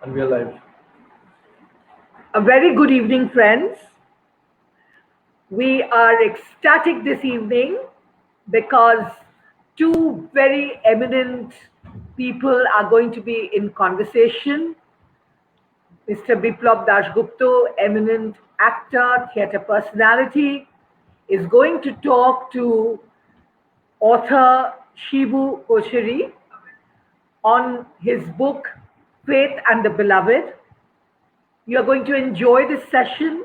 And we are live. A very good evening, friends. We are ecstatic this evening because two very eminent people are going to be in conversation. Mr. Biplab Dasgupta, eminent actor, theatre personality, is going to talk to author Shibu Kocheri on his book Faith and the Beloved. You are going to enjoy this session.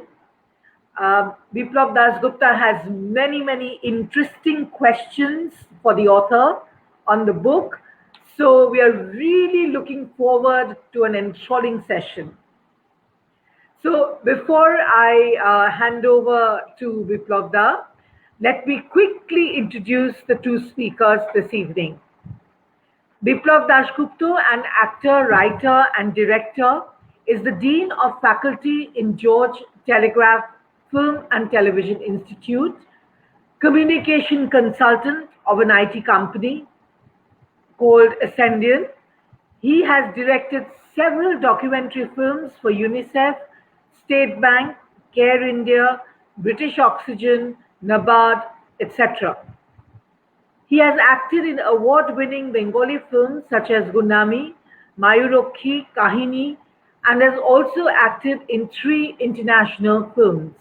Biplab Dasgupta has many interesting questions for the author on the book. So we are really looking forward to an enthralling session. So before I hand over to Biplab Da, let me quickly introduce the two speakers this evening. Biplab Dasgupta, an actor, writer, and director, is the Dean of Faculty in George Telegraph Film and Television Institute, communication consultant of an IT company called Ascendion. He has directed several documentary films for UNICEF, State Bank, Care India, British Oxygen, NABARD, etc. He has acted in award-winning Bengali films such as Gunami, Mayurokhi, Kahini, and has also acted in 3 international films.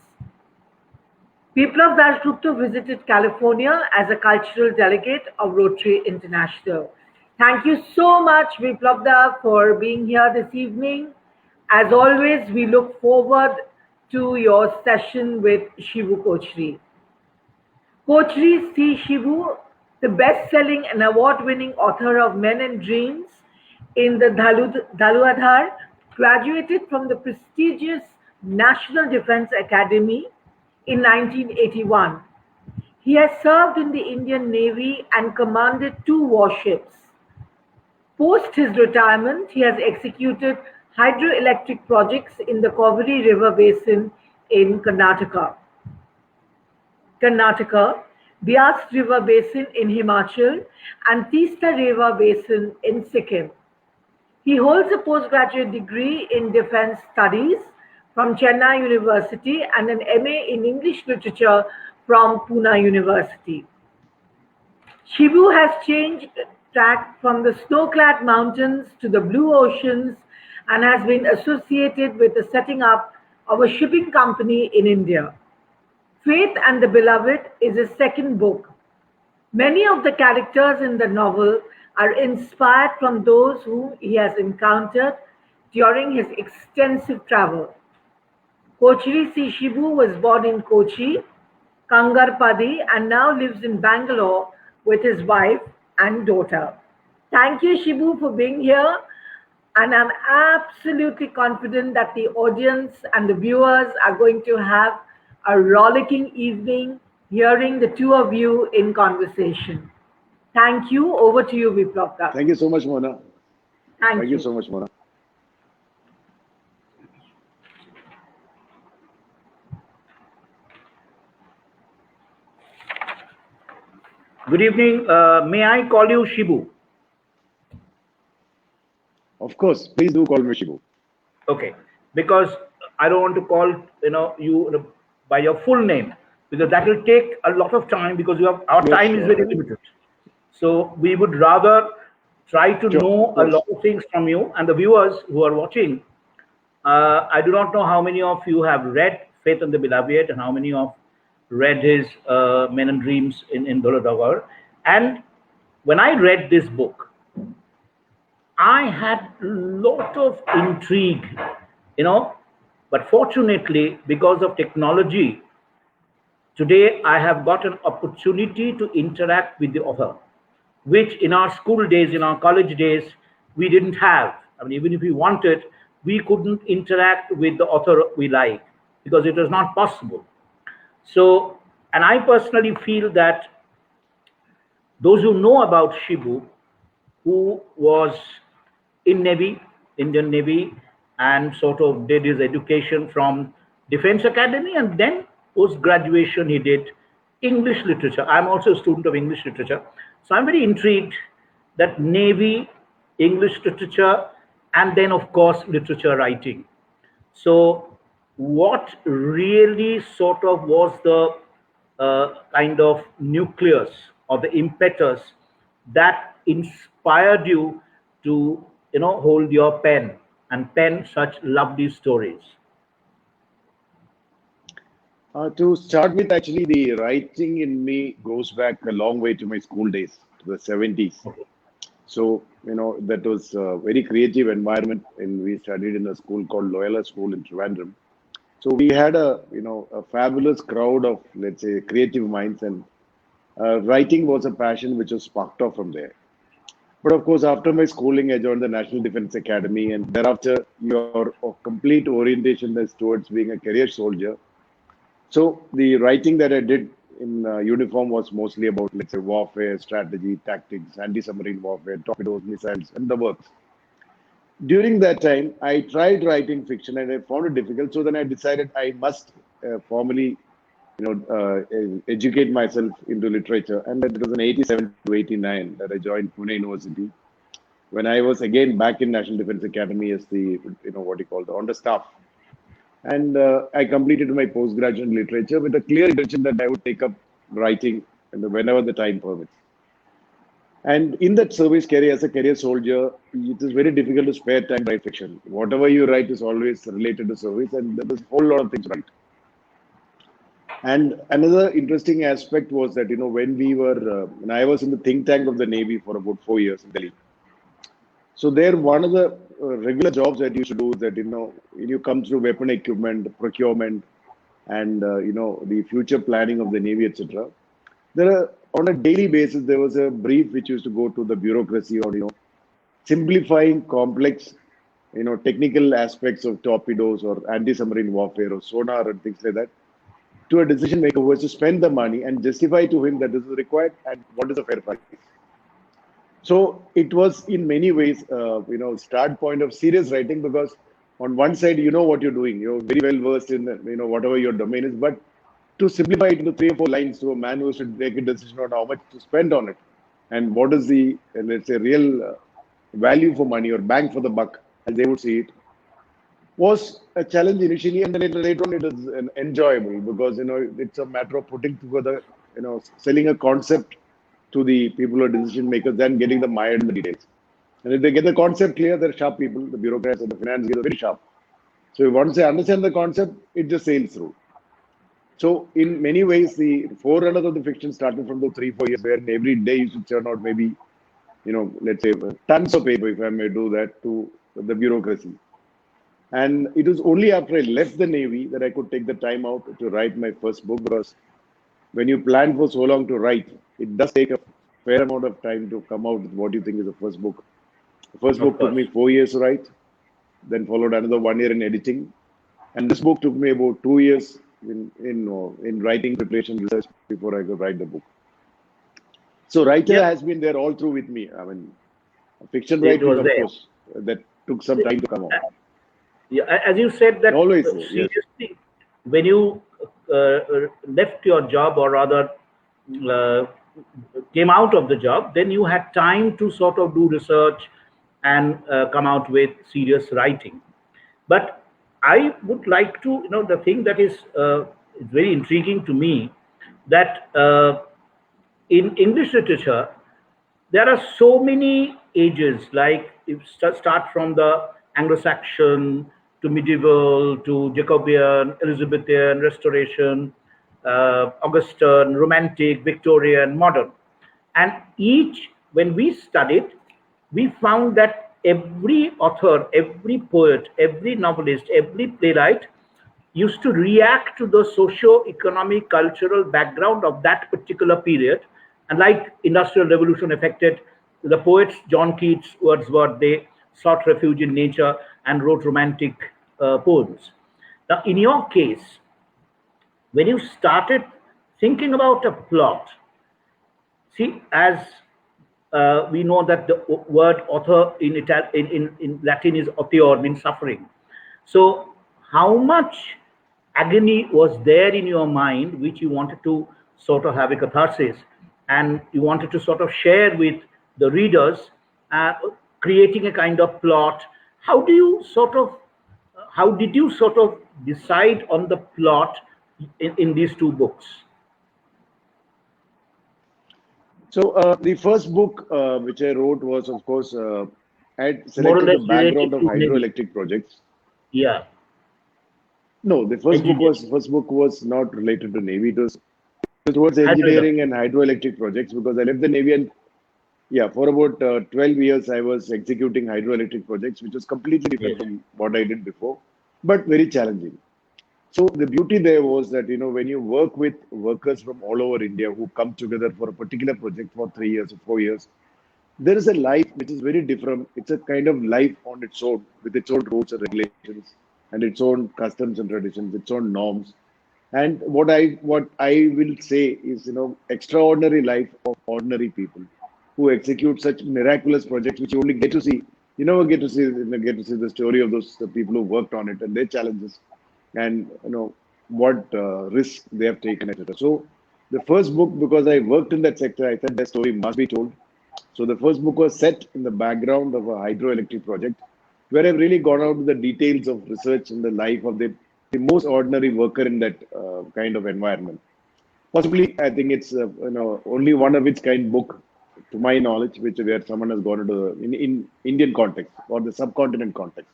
Biplab Dasgupta visited California as a cultural delegate of Rotary International. Thank you so much, Biplab Da, for being here this evening. As always, we look forward to your session with Shivu Kocheri. Kocheri C. Shivu, the best-selling and award-winning author of Men and Dreams in the Dhaluadhar, graduated from the prestigious National Defence Academy in 1981. He has served in the Indian Navy and commanded 2 warships. Post his retirement, he has executed hydroelectric projects in the Kaveri River Basin in Karnataka, Beas River Basin in Himachal, and Teesta River Basin in Sikkim. He holds a postgraduate degree in Defence Studies from Chennai University and an MA in English Literature from Pune University. Shivu has changed track from the snow-clad mountains to the blue oceans and has been associated with the setting up of a shipping company in India. Faith and the Beloved is his second book. Many of the characters in the novel are inspired from those whom he has encountered during his extensive travel. Kocheri C. Shivu was born in Kochi, Kangarpadi, and now lives in Bangalore with his wife and daughter. Thank you, Shivu, for being here. And I'm absolutely confident that the audience and the viewers are going to have a rollicking evening hearing the two of you in conversation. Thank you. Over to you, Biplab Da. Thank you so much, Mona. Thank you so much, Mona. Good evening. May I call you Shibu? Of course, please do call me Shibu. Okay, because I don't want to call you by your full name, because that will take a lot of time, because our time is very limited. So we would rather try to know a lot of things from you and the viewers who are watching. I do not know how many of you have read Faith and the Beloved and how many of read his Men and Dreams in Dhaluadhar. And when I read this book, I had a lot of intrigue, but fortunately, because of technology, today I have got an opportunity to interact with the author, which in our school days, in our college days, we didn't have. I mean, even if we wanted, we couldn't interact with the author we like, because it was not possible. So, and I personally feel that those who know about Shibu, who was in Navy, Indian Navy, and sort of did his education from Defense Academy, and then post-graduation he did English literature. I'm also a student of English literature. So I'm very intrigued that Navy, English literature, and then of course literature writing. So what really sort of was the kind of nucleus or the impetus that inspired you to hold your pen and pen such lovely stories? To start with, actually, the writing in me goes back a long way to my school days, to the 70s. Okay. So, that was a very creative environment, and we studied in a school called Loyola School in Trivandrum. So we had a fabulous crowd of, let's say, creative minds, and writing was a passion which was sparked off from there. But of course, after my schooling, I joined the National Defense Academy, and thereafter, your complete orientation is towards being a career soldier. So the writing that I did in uniform was mostly about, let's say, warfare, strategy, tactics, anti-submarine warfare, torpedoes, missiles, and the works. During that time, I tried writing fiction and I found it difficult. So then I decided I must formally, educate myself into literature. And that was in 87 to 89 that I joined Pune University, when I was again back in National Defense Academy as the, what you call the on the staff. And I completed my postgraduate in literature with a clear intention that I would take up writing whenever the time permits. And in that service career, as a career soldier, it is very difficult to spare time to write fiction. Whatever you write is always related to service, and there was a whole lot of things to write. And another interesting aspect was that, when I was in the think tank of the Navy for about 4 years in Delhi. So there, one of the regular jobs that you should do is that, you come through weapon equipment, procurement, and, the future planning of the Navy, etc. There are, on a daily basis, there was a brief which used to go to the bureaucracy on, simplifying complex, technical aspects of torpedoes or anti-submarine warfare or sonar and things like that, to a decision maker who has to spend the money and justify to him that this is required and what is a fair price. So it was in many ways, start point of serious writing, because on one side, you know what you're doing. You're very well versed in, whatever your domain is, but to simplify it into 3 or 4 lines to a man who should take a decision on how much to spend on it and what is the, let's say, real value for money or bang for the buck, as they would see it, was a challenge initially, and then later on it is enjoyable, because it's a matter of putting together, selling a concept to the people who are decision makers, then getting them mired in the details. And if they get the concept clear, they're sharp people. The bureaucrats and the finance guys are very sharp. So once they understand the concept, it just sails through. So in many ways, the forerunners of the fiction started from those 3-4 years, where every day you should churn out maybe, let's say, tons of paper, if I may do that, to the bureaucracy. And it was only after I left the Navy that I could take the time out to write my first book, because when you plan for so long to write, it does take a fair amount of time to come out with what you think is the first book. The first book took me 4 years to write, then followed another 1 year in editing. And this book took me about 2 years in writing, preparation, research before I could write the book. So writer has been there all through with me. I mean, fiction writing, of course, that took some time to come out. Yeah, as you said that Always, seriously, when you left your job, or rather came out of the job, then you had time to sort of do research and come out with serious writing. But I would like to, the thing that is very intriguing to me, that in English literature, there are so many ages, like if start from the Anglo-Saxon to medieval to Jacobean, Elizabethan, Restoration, Augustan, Romantic, Victorian, Modern. And each, when we studied, we found that every author, every poet, every novelist, every playwright used to react to the socio-economic, cultural background of that particular period. And like Industrial Revolution affected the poets, John Keats, Wordsworth, they sought refuge in nature and wrote romantic poems. Now, in your case, when you started thinking about a plot, see, as we know that the word author in Latin is author, means suffering. So how much agony was there in your mind, which you wanted to sort of have a catharsis, and you wanted to sort of share with the readers, creating a kind of plot, how do you sort of, how did you sort of decide on the plot in these two books? So the first book which I wrote was, of course, I had More or selected the less background related of to Navy. hydroelectric projects. Yeah, No, the engineering, first book was not related to Navy. It was towards engineering hydroelectric. and hydroelectric projects because I left the Navy and yeah, for about 12 years I was executing hydroelectric projects, which was completely different Yes. from what I did before, but very challenging. So the beauty there was that, you know, when you work with workers from all over India who come together for a particular project for 3 years or 4 years, there is a life which is very different. It's a kind of life on its own, with its own rules and regulations, and its own customs and traditions, its own norms. And what I will say is, you know, extraordinary life of ordinary people who execute such miraculous projects, which you only get to see. You never get to see, get to see the story of those people who worked on it and their challenges, and you know what risks they have taken, etc. So the first book, because I worked in that sector, I thought that story must be told. So the first book was set in the background of a hydroelectric project, where I've really gone out to the details of research in the life of the most ordinary worker in that kind of environment. Possibly, I think it's only one of its kind book, to my knowledge, which where someone has gone into in Indian context or the subcontinent context.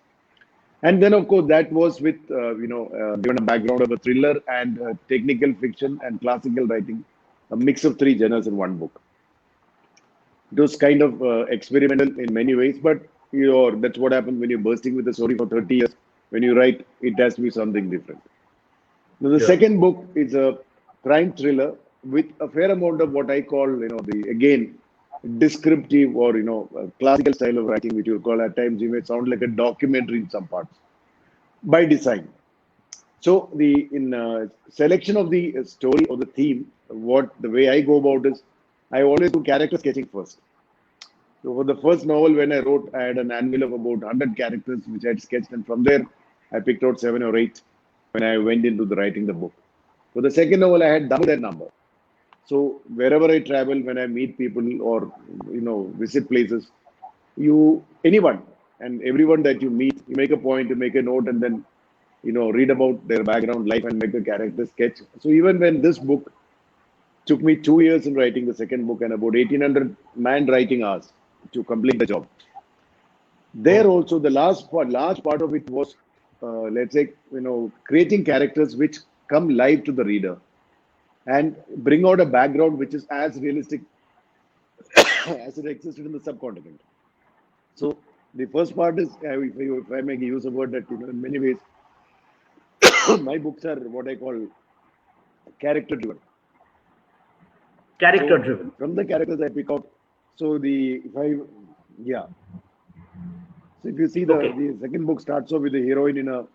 And then, of course, that was with given a background of a thriller and technical fiction and classical writing, a mix of three genres in one book. It was kind of experimental in many ways, but that's what happens when you're bursting with a story for 30 years. When you write, it has to be something different. Now, the Sure. second book is a crime thriller with a fair amount of what I call, the again descriptive or classical style of writing, which you call at times you may sound like a documentary in some parts by design. So the in selection of the story or the theme, what the way I go about is I always do character sketching first. So for the first novel, when I wrote, I had an annual of about 100 characters which I had sketched, and from there, I picked out 7 or 8 when I went into the writing the book. For the second novel, I had double that number. So wherever I travel, when I meet people or visit places, anyone and everyone that you meet, you make a point, you make a note, and then read about their background, life, and make a character sketch. So even when this book took me 2 years in writing the second book and about 1,800 man writing hours to complete the job. There Oh, also the large part of it was, let's say, creating characters which come live to the reader and bring out a background which is as realistic as it existed in the subcontinent. So the first part is, if I may use a word that in many ways, my books are what I call character driven. character So driven. from the characters I pick out. So the if I yeah. So if you see Okay. the second book starts off with the heroine in a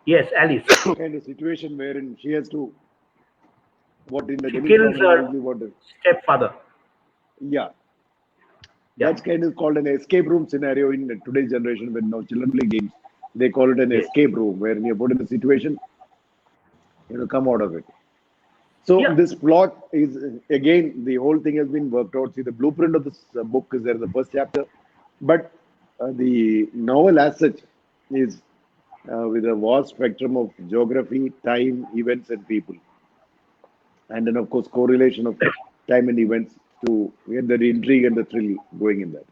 Yes, Alice. kind of situation wherein she has to what in the She Tamil kills her terminology what stepfather. yeah, Yeah. that's kind of called an escape room scenario in today's generation when now children play games. They call it an Yes. escape room where you're put in a situation, come out of it. So Yeah. this plot is again the whole thing has been worked out. See, the blueprint of this book is there in the first chapter, but the novel as such is with a vast spectrum of geography, time, events, and people, and then of course correlation of time and events to get the intrigue and the thrill going in that.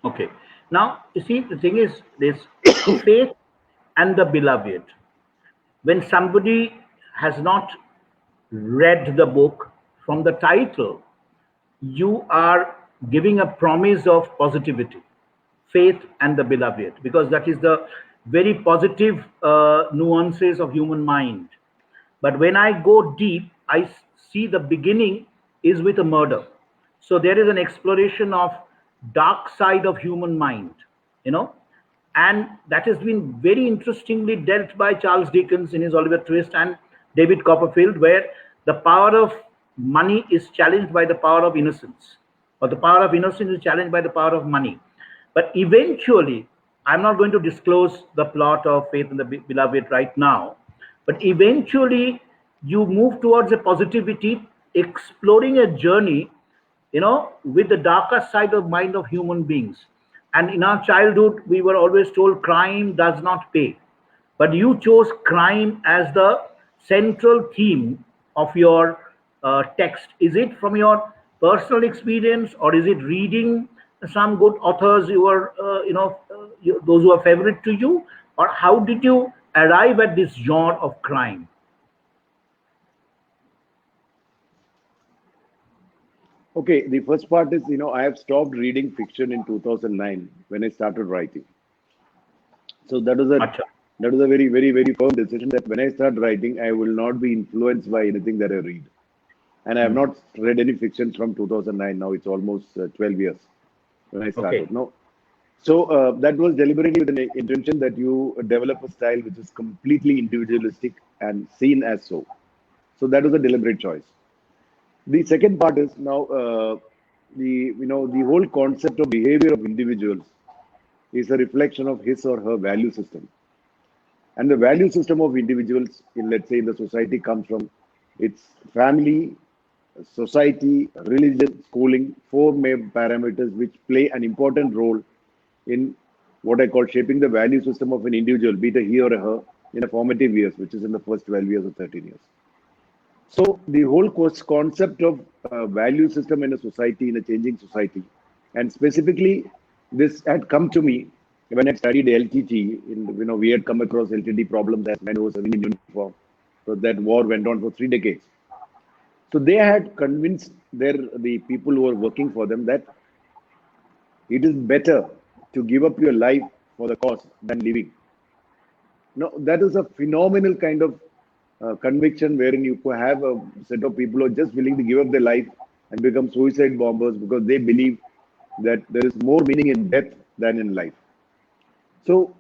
Okay. Now, you see, the thing is this: faith and the beloved. When somebody has not read the book, from the title, you are giving a promise of positivity, faith and the beloved, because that is the very positive nuances of human mind. But when I go deep, I see the beginning is with a murder. So there is an exploration of dark side of human mind, you know, and that has been very interestingly dealt by Charles Dickens in his Oliver Twist and David Copperfield, where the power of money is challenged by the power of innocence, or the power of innocence is challenged by the power of money. But eventually, I'm not going to disclose the plot of Faith and the Beloved right now, but eventually you move towards a positivity, exploring a journey, with the darker side of mind of human beings. And in our childhood, we were always told crime does not pay. But you chose crime as the central theme of your text. Is it from your personal experience, or is it reading some good authors you were, those who are favorite to you? Or how did you arrive at this genre of crime? Okay, the first part is, I have stopped reading fiction in 2009 when I started writing. So Acha. that was a very, very, very firm decision that when I start writing, I will not be influenced by anything that I read. And I have Hmm. not read any fictions from 2009. Now it's almost 12 years when I Okay. started. No, so that was deliberately with an intention that you develop a style which is completely individualistic and seen as so. So that was a deliberate choice. The second part is now the whole concept of behavior of individuals is a reflection of his or her value system. And the value system of individuals in, let's say, in the society comes from its family, society, religion, schooling, four main parameters which play an important role in what I call shaping the value system of an individual, be it a he or a her, in a formative years, which is in the first 12 years or 13 years. So the whole concept of value system in a society, in a changing society, and specifically this had come to me when I studied LTT. We had come across LTT problems as men who were serving in uniform. So that war went on for 3 decades. So they had convinced the people who were working for them that it is better to give up your life for the cause than living. No, that is a phenomenal kind of conviction wherein you could have a set of people who are just willing to give up their life and become suicide bombers because they believe that there is more meaning in death than in life. So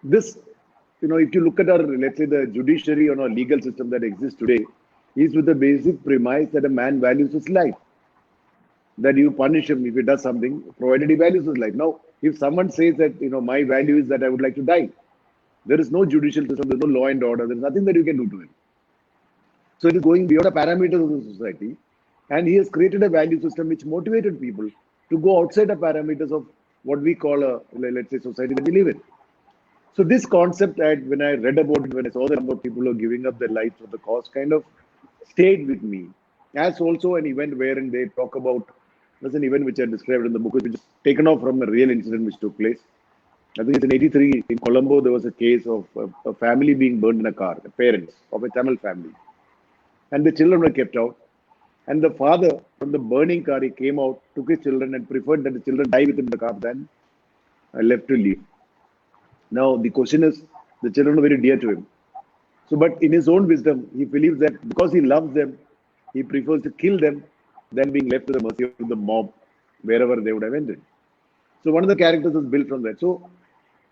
this, if you look at our, let's say, the judiciary or our legal system that exists today, is with the basic premise that a man values his life, that you punish him if he does something, provided he values his life. Now, if someone says that, my value is that I would like to die, there is no judicial system, there's no law and order, there's nothing that you can do to him. So it is going beyond the parameters of the society. And he has created a value system which motivated people to go outside the parameters of what we call a, let's say, society that we live in. So this concept, when I read about it, when I saw the number of people who are giving up their lives for the cause, kind of stayed with me. As also an event wherein they talk about, there's an event which I described in the book, which is taken off from a real incident which took place. I think it's in '83 in Colombo. There was a case of a family being burned in a car, the parents of a Tamil family, and the children were kept out. And the father from the burning car, he came out, took his children, and preferred that the children die within the car than left to live. Now the question is, the children are very dear to him. So, but in his own wisdom, he believes that because he loves them, he prefers to kill them than being left to the mercy of the mob wherever they would have ended. So one of the characters is built from that. So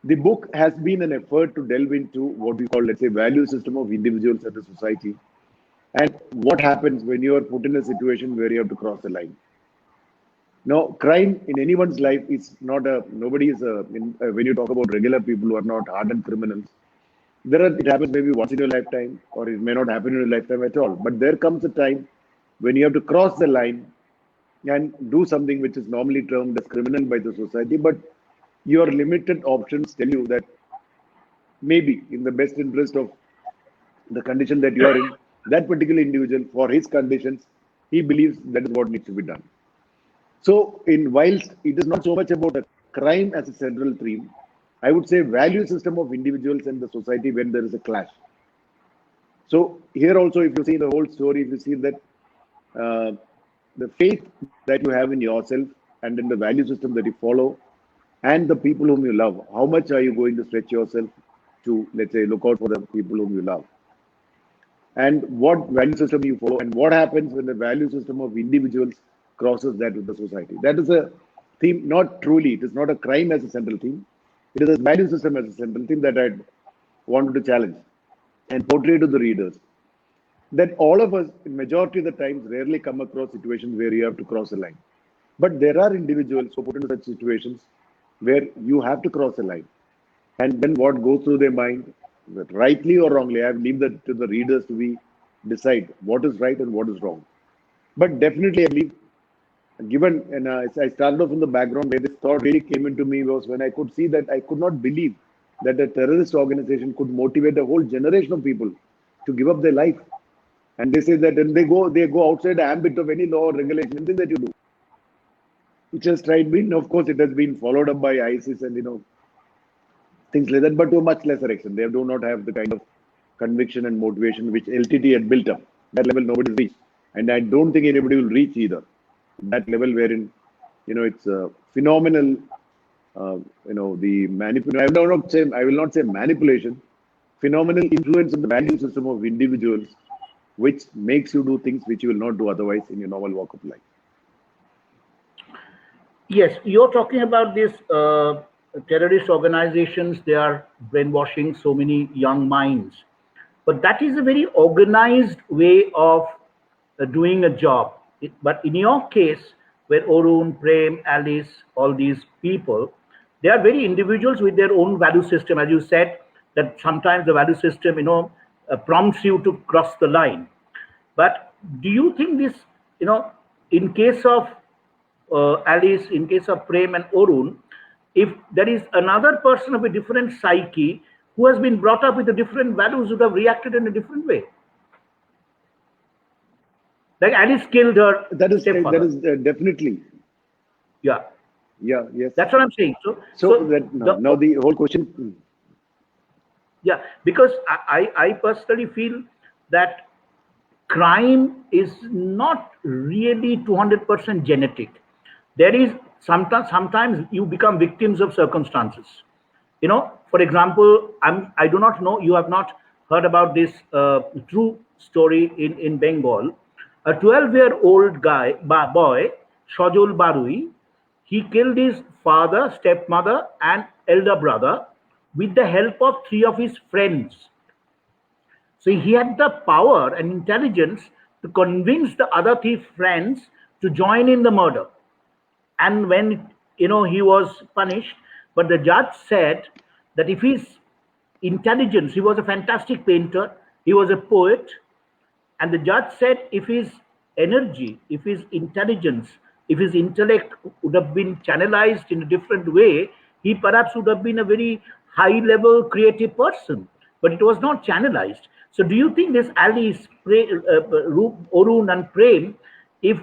the book has been an effort to delve into what we call, let's say, value system of individuals and the society, and what happens when you are put in a situation where you have to cross the line. Now, crime in anyone's life is not a nobody is a. When you talk about regular people who are not hardened criminals, it happens maybe once in your lifetime, or it may not happen in your lifetime at all. But there comes a time when you have to cross the line and do something which is normally termed as criminal by the society, but your limited options tell you that maybe in the best interest of the condition that you are in, that particular individual, for his conditions, he believes that is what needs to be done. So, in whilst it is not so much about a crime as a central theme, I would say value system of individuals and the society when there is a clash. So here also, if you see the whole story, if you see that uh, the faith that you have in yourself and in the value system that you follow and the people whom you love, how much are you going to stretch yourself to, let's say, look out for the people whom you love? And what value system you follow, and what happens when the value system of individuals crosses that with the society. That is a theme, not truly, it is not a crime as a central theme. It is a value system as a central theme that I wanted to challenge and portray to the readers. That all of us, in majority of the times, rarely come across situations where you have to cross a line. But there are individuals who put into such situations where you have to cross a line. And then what goes through their mind, rightly or wrongly, I leave that to the readers to be decide what is right and what is wrong. But definitely, I believe given, and I started off in the background where this thought really came into me was when I could see that I could not believe that a terrorist organization could motivate a whole generation of people to give up their life. And they say that when they go outside the ambit of any law or regulation, anything that you do. Which has tried been, of course, it has been followed up by ISIS and things like that, but to a much lesser extent. They do not have the kind of conviction and motivation which LTT had built up. That level nobody's reached, and I don't think anybody will reach either. That level wherein it's phenomenal. The manipulation. I will not say manipulation. Phenomenal influence on the value system of individuals, which makes you do things which you will not do otherwise in your normal walk of life. Yes, you're talking about these terrorist organizations. They are brainwashing so many young minds, but that is a very organized way of doing a job. But in your case, where Orun, Prem, Alice, all these people, they are very individuals with their own value system. As you said, that sometimes the value system, prompts you to cross the line. But do you think this, in case of Alice, in case of Prem and Orun, if there is another person of a different psyche who has been brought up with a different values, would have reacted in a different way? Like Alice killed her stepfather. That is definitely. Yeah. Yeah. Yes. That's what I'm saying. Now the whole question. Yeah, because I personally feel that crime is not really 200% genetic. There is sometimes you become victims of circumstances. For example, I do not know, you have not heard about this true story in Bengal. A 12-year-old boy, Shajol Barui, he killed his father, stepmother, and elder brother with the help of 3 of his friends. So he had the power and intelligence to convince the other 3 friends to join in the murder. And when he was punished, but the judge said that if his intelligence, he was a fantastic painter, he was a poet, and the judge said if his energy, if his intelligence, if his intellect would have been channelized in a different way, he perhaps would have been a very high level creative person, but it was not channelized. So do you think this Alice, Orun and Prem, if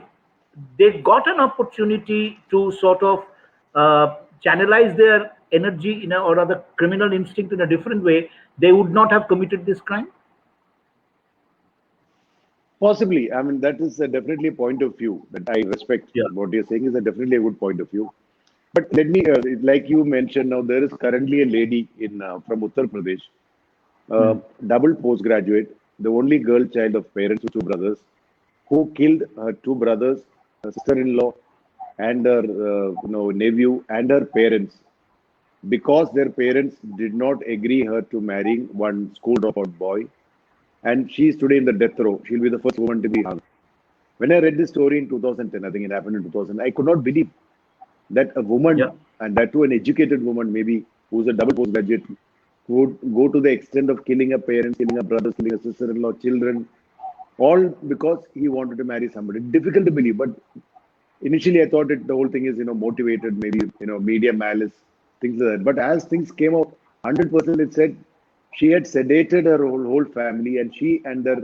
they got an opportunity to sort of channelize their energy or other criminal instinct in a different way, they would not have committed this crime? Possibly. I mean, that is definitely a point of view that I respect. Yeah. What you're saying is definitely a good point of view. But let me, like you mentioned, now there is currently a lady from Uttar Pradesh, double postgraduate, the only girl child of parents with 2 brothers, who killed her 2 brothers, her sister-in-law, and her nephew and her parents, because their parents did not agree her to marrying one school dropout boy. And she is today in the death row. She'll be the first woman to be hung. When I read this story in 2010, I think it happened in 2000, I could not believe that a woman, and that too an educated woman, maybe, who's a double postgraduate, would go to the extent of killing her parents, killing her brothers, killing her sister-in-law, children, all because he wanted to marry somebody. Difficult to believe, but initially I thought the whole thing is, motivated, maybe, media malice, things like that. But as things came out, 100% it said she had sedated her whole family, and she and this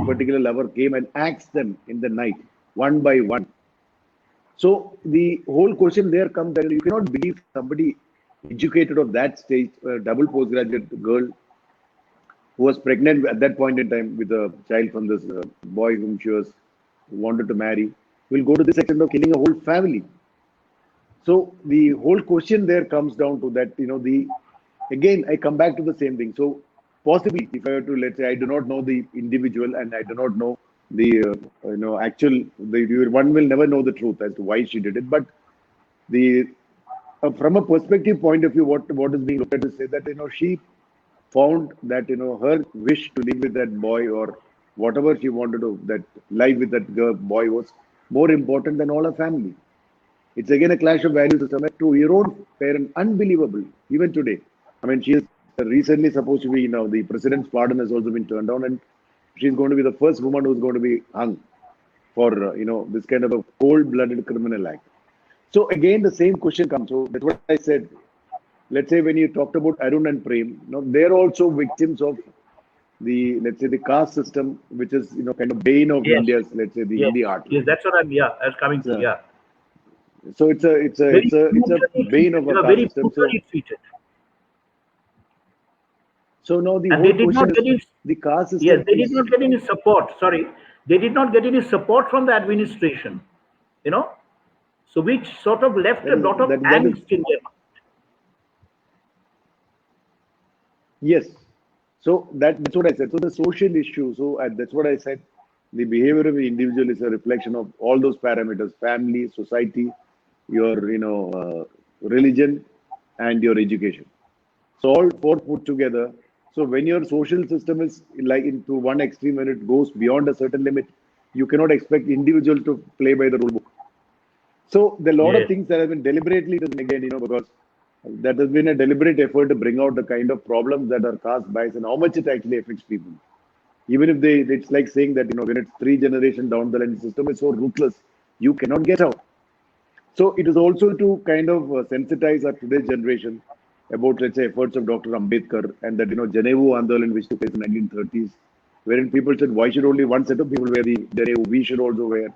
particular lover came and axed them in the night, one by one. So the whole question there comes that you cannot believe somebody educated of that stage, a double postgraduate girl who was pregnant at that point in time with a child from this boy whom she wanted to marry, will go to this extent of killing a whole family. So the whole question there comes down to that, again, I come back to the same thing. So possibly, if I were to, let's say, I do not know the individual and I do not know the, one will never know the truth as to why she did it. But from a perspective point of view, what is being looked at is say that, she found that, her wish to live with that boy or whatever she wanted to, that life with that boy was more important than all her family. It's again a clash of values system to your own parent. Unbelievable, even today. I mean, she is recently supposed to be, the president's pardon has also been turned down, and she's going to be the first woman who's going to be hung. for this kind of a cold-blooded criminal act. So again, the same question comes. So that's what I said. Let's say when you talked about Arun and Prem, they're also victims of the, let's say, the caste system, which is kind of bane of Yes. India's, let's say, the Yes. Hindi art. Yes, that's what I was coming to. Yeah. So it's a bane of a caste very system. So, brutally treated. so now the And whole they did question not get is any, the caste system. yes, they did not get any support. Sorry, they did not get any support from the administration. So which sort of left a lot of angst in their mind. Yes. So that's what I said. So the social issue. So that's what I said. The behavior of the individual is a reflection of all those parameters: family, society, your religion, and your education. So all four put together. So when your social system is like into one extreme, when it goes beyond a certain limit, you cannot expect individual to play by the rule book. So there are a lot of things that have been deliberately done again, because that has been a deliberate effort to bring out the kind of problems that are caused by and how much it actually affects people. Even if it's like saying that, when it's 3 generations down the line, the system is so ruthless, you cannot get out. So it is also to kind of sensitize our today's generation about, let's say, efforts of Dr. Ambedkar and that, Janevu Andolan, which took place in the 1930s, wherein people said, why should only one set of people wear the Janevu? We should also wear.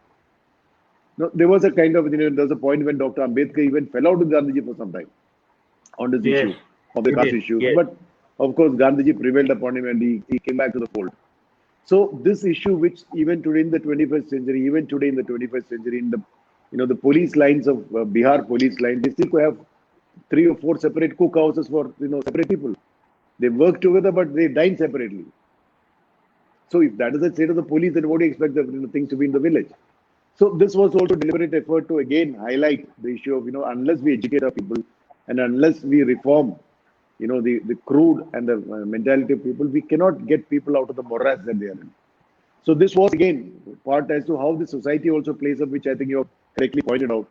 No, there was a kind of, there was a point when Dr. Ambedkar even fell out with Gandhiji for some time on this issue of the caste issues. Yes. But of course, Gandhiji prevailed upon him and he came back to the fold. So this issue, which even today in the 21st century, in the police lines of Bihar police line, they still have 3 or 4 separate cook houses for separate people. They work together, but they dine separately. So if that is the state of the police, then what do you expect the things to be in the village? So this was also a deliberate effort to again highlight the issue of unless we educate our people and unless we reform the crude and the mentality of people, we cannot get people out of the morass that they are in. So this was again part as to how the society also plays up, which I think you have correctly pointed out,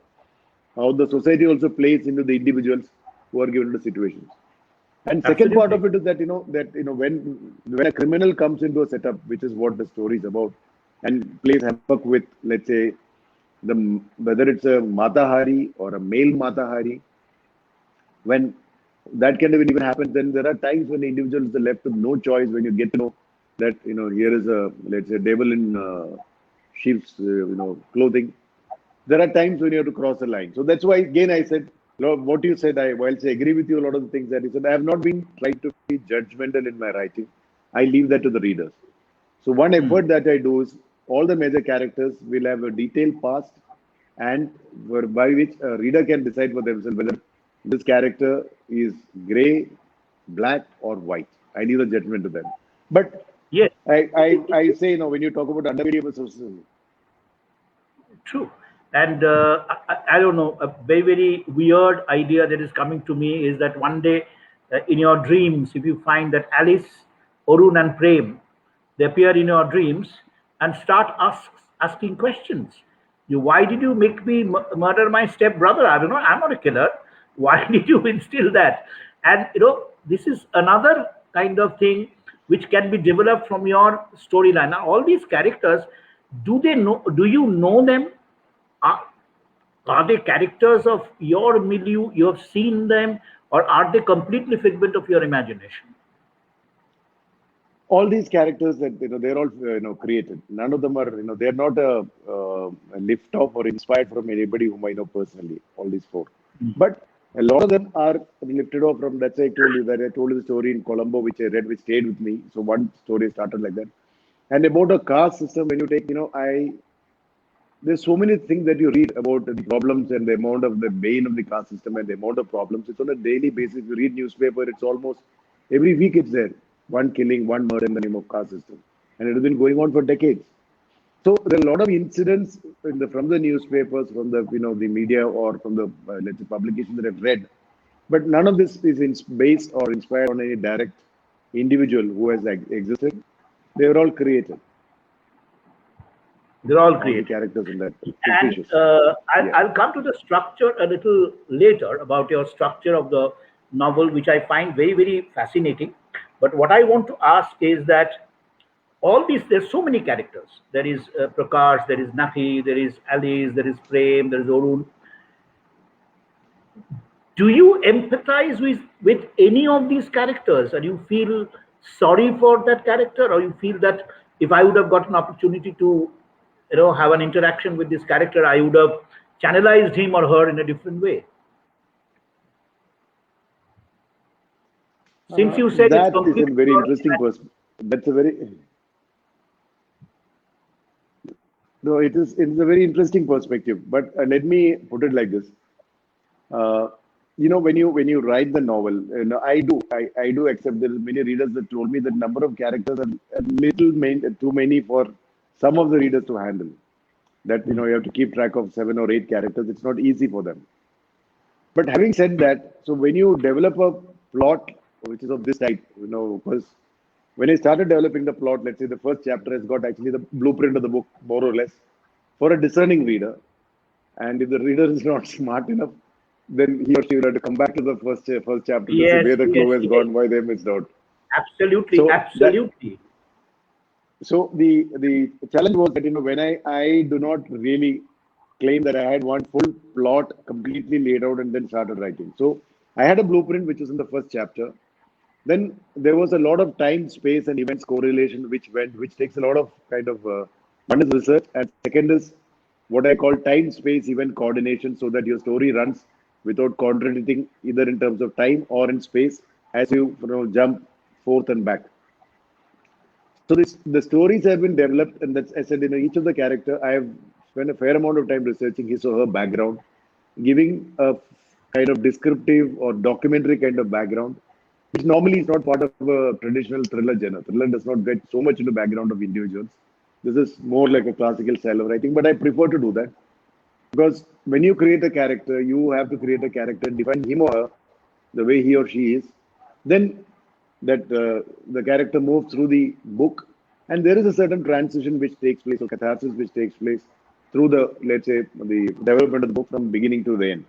how the society also plays into the individuals who are given the situations. And second part of it is that when a criminal comes into a setup, which is what the story is about, and plays havoc with, let's say, whether it's a Matahari or a male Matahari, when that kind of even happens, then there are times when the individual is left with no choice. When you get to know that here is a, let's say, devil in sheep's clothing, there are times when you have to cross the line. So that's why again I said, what you said, whilst I agree with you a lot of the things that you said, I have not been trying to be judgmental in my writing. I leave that to the readers. So one effort that I do is all the major characters will have a detailed past, and by which a reader can decide for themselves whether this character is grey, black, or white. I leave the judgment to them. But yes, I say when you talk about undervaluable society. True. And I don't know, a very, very weird idea that is coming to me is that one day in your dreams, if you find that Alice, Arun, and Prem, they appear in your dreams and start asking questions. Why did you make me murder my stepbrother? I don't know. I'm not a killer. Why did you instill that? And this is another kind of thing which can be developed from your storyline. Now, all these characters, do you know them? Are they characters of your milieu? You have seen them, or are they completely figment of your imagination? All these characters that they're all created. None of them are they're not a lift off or inspired from anybody whom I know personally. All these 4, but a lot of them are lifted off from. That's why I told you the story in Colombo, which I read, which stayed with me. So one story started like that, and about a caste system. When you take there's so many things that you read about the problems and the amount of the bane of the caste system and the amount of problems. It's on a daily basis. You read newspaper, it's almost every week it's there. One killing, one murder in the name of caste system. And it has been going on for decades. So there are a lot of incidents from the newspapers, from the the media, or from the let's say publications that I've read. But none of this is based or inspired on any direct individual who has existed. They were all created. They're all created. The characters in that. And I'll come to the structure a little later, about your structure of the novel, which I find very, very fascinating. But what I want to ask is that all these, there's so many characters. There is Prakash, there is Nakhi, there is Alice, there is Prem, there is Arun. Do you empathize with any of these characters, and you feel sorry for that character, or you feel that if I would have got an opportunity to, have an interaction with this character, I would have channelized him or her in a different way? Since you said that it's is a very interesting question. That's a very no. It is a very interesting perspective. But let me put it like this. When you write the novel, I do accept there are many readers that told me that number of characters are a little too many for some of the readers to handle. That you have to keep track of 7 or 8 characters. It's not easy for them. But having said that, so when you develop a plot which is of this type, because when I started developing the plot, let's say the first chapter has got actually the blueprint of the book, more or less, for a discerning reader. And if the reader is not smart enough, then he or she will have to come back to the first chapter to see where the clue has gone, why they missed out. Absolutely, So absolutely. So the challenge was that when I do not really claim that I had one full plot completely laid out and then started writing. So I had a blueprint which was in the first chapter. Then there was a lot of time, space, and events correlation which takes a lot of kind of one is research, and second is what I call time, space, event coordination, so that your story runs without contradicting either in terms of time or in space as you jump forth and back. So the stories have been developed, and that's I said each of the character I have spent a fair amount of time researching his or her background, giving a kind of descriptive or documentary kind of background, which normally is not part of a traditional thriller genre. Thriller does not get so much into background of individuals. This is more like a classical style of writing, but I prefer to do that because when you create a character, you have to create a character, define him or her the way he or she is. Then that the character moves through the book, and there is a certain transition which takes place, or catharsis which takes place through let's say, the development of the book from beginning to the end.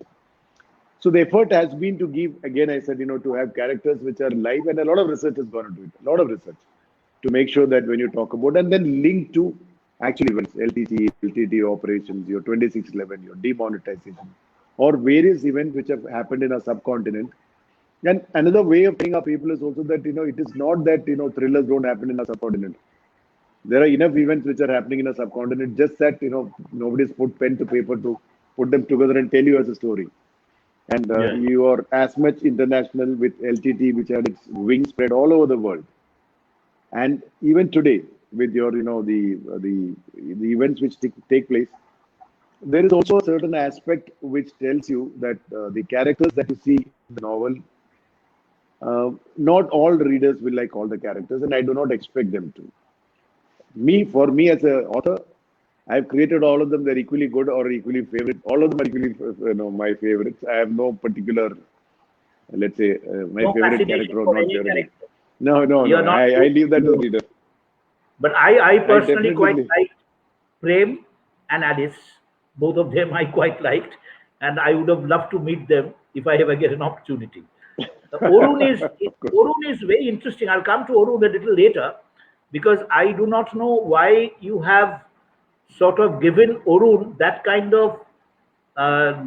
So the effort has been to give, again, I said, to have characters which are live, and a lot of research has gone into it, a lot of research to make sure that when you talk about, and then link to actual events, LTT, LTT operations, your 2611, your demonetization, or various events which have happened in a subcontinent. And another way of telling our people is also that, it is not that, thrillers don't happen in a subcontinent. There are enough events which are happening in a subcontinent, just that, nobody's put pen to paper to put them together and tell you as a story. And you are as much international with LTT, which had its wings spread all over the world. And even today, with your, the events which take place, there is also a certain aspect which tells you that the characters that you see in the novel, not all readers will like all the characters, and I do not expect them to. For me as an author, I've created all of them. They're equally good or equally favorite. All of them are equally, my favorites. I have no particular, let's say, my favorite character or not favorite. No. I leave that to the reader. But I personally quite liked Prem and Alice. Both of them I quite liked, and I would have loved to meet them if I ever get an opportunity. Arun is very interesting. I'll come to Arun a little later, because I do not know why you have sort of given Arun that kind of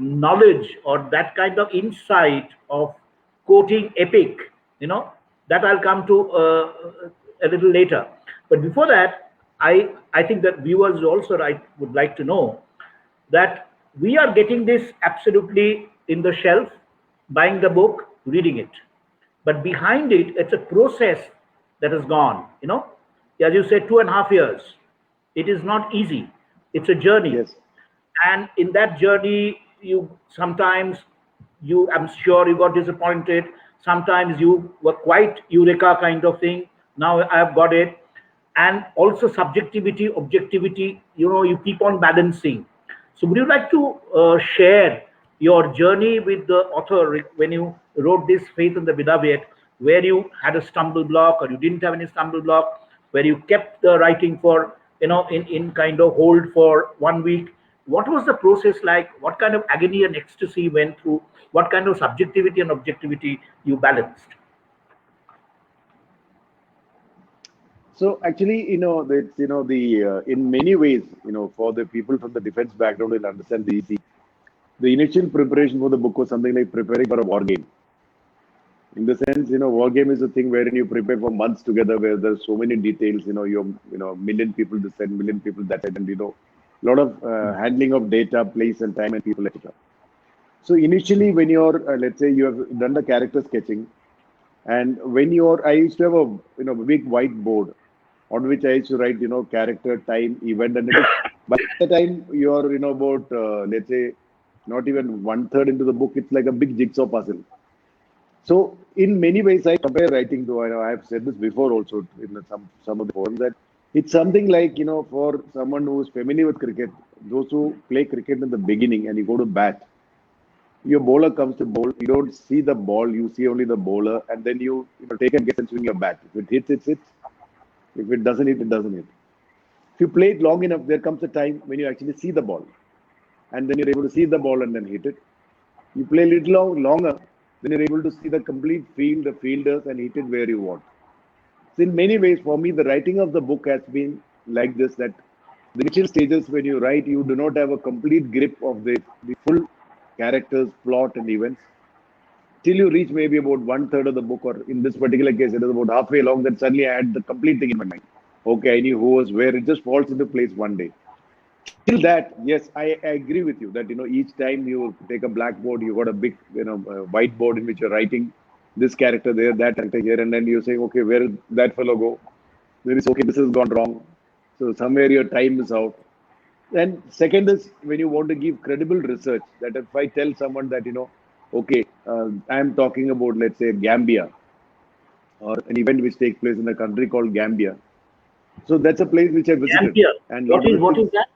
knowledge or that kind of insight of quoting epic, that I'll come to a little later. But before that, I think that viewers also would like to know that we are getting this absolutely in the shelf, buying the book, reading it. But behind it, it's a process that has gone, as you said, 2.5 years. It is not easy. It's a journey. Yes. And in that journey, I'm sure you got disappointed. Sometimes you were quite eureka kind of thing. Now I've got it. And also subjectivity, objectivity, you keep on balancing. So would you like to share your journey with the author when you wrote this Faith in the Beloved, where you had a stumble block or you didn't have any stumble block, where you kept the writing for, in kind of hold for 1 week? What was the process like? What kind of agony and ecstasy you went through? What kind of subjectivity and objectivity you balanced? So actually, in many ways, for the people from the defense background will understand the initial preparation for the book was something like preparing for a war game. In the sense, war game is a thing wherein you prepare for months together, where there's so many details. Million people this side, million people that side, and a lot of handling of data, place, and time, and people, etc. So initially, when you're, let's say, you have done the character sketching, and when I used to have a big whiteboard on which I used to write, character, time, event, and it is by the time you're, about let's say, not even one third into the book, it's like a big jigsaw puzzle. So in many ways, I compare writing to, I have said this before also in some of the forums, that it's something like, for someone who's familiar with cricket, those who play cricket in the beginning and you go to bat, your bowler comes to bowl, you don't see the ball, you see only the bowler, and then you take a guess and swing your bat. If it hits, it hits. If it doesn't hit, it doesn't hit. If you play it long enough, there comes a time when you actually see the ball, and then you're able to see the ball and then hit it. You play a little longer, then you're able to see the complete field, the fielders, and hit it where you want. So in many ways, for me, the writing of the book has been like this, that the initial stages when you write, you do not have a complete grip of the full characters, plot, and events. Till you reach maybe about one third of the book, or in this particular case, it is about halfway along, that suddenly I had the complete thing in my mind. Okay, I knew who was where. It just falls into place one day. Till that, yes, I agree with you that each time you take a blackboard, you got a big whiteboard in which you're writing this character there, that character here, and then you're saying, okay, where did that fellow go? Then it's okay, this has gone wrong. So somewhere your time is out. And second is when you want to give credible research, that if I tell someone that okay, I'm talking about, let's say, Gambia, or an event which takes place in a country called Gambia. So that's a place which I visited. Gambia. And What is that?